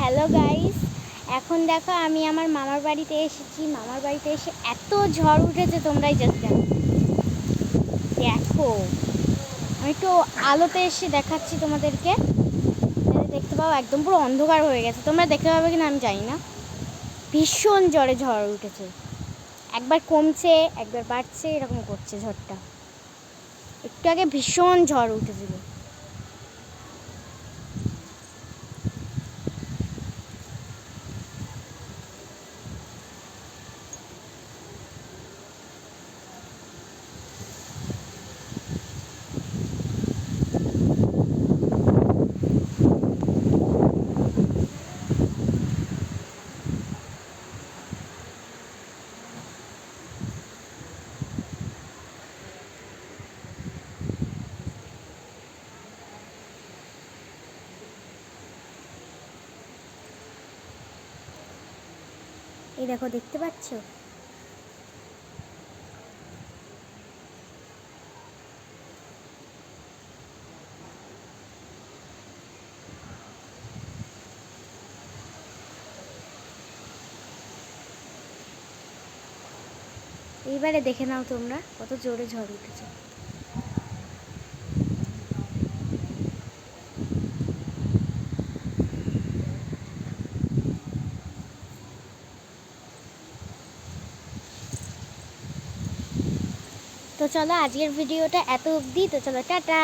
Hello guys, এখন দেখো আমি আমার মামার বাড়িতে এসেছি। মামার বাড়িতে এসে এত ঝড় উঠেছে তোমরাই জাস্ট দেখো। আমি একটু আলোতে এসে দেখাচ্ছি তোমাদেরকে, দেখতে পাও একদম পুরো অন্ধকার হয়ে গেছে। তোমরা দেখতে পাবে কিনা আমি জানি না। ভীষণ জোরে ঝড় উঠেছে, একবার কমছে একবার বাড়ছে, এরকম করছে ঝড়টা। একটু আগে ভীষণ ঝড় উঠেছিল। এই দেখো, দেখতে পাচ্ছ? এইবারে দেখে নাও তোমরা কত জোরে ঝড় উঠেছে। তো চলো, আজকের ভিডিওটা এত অবধি। তো চলো, টাটা।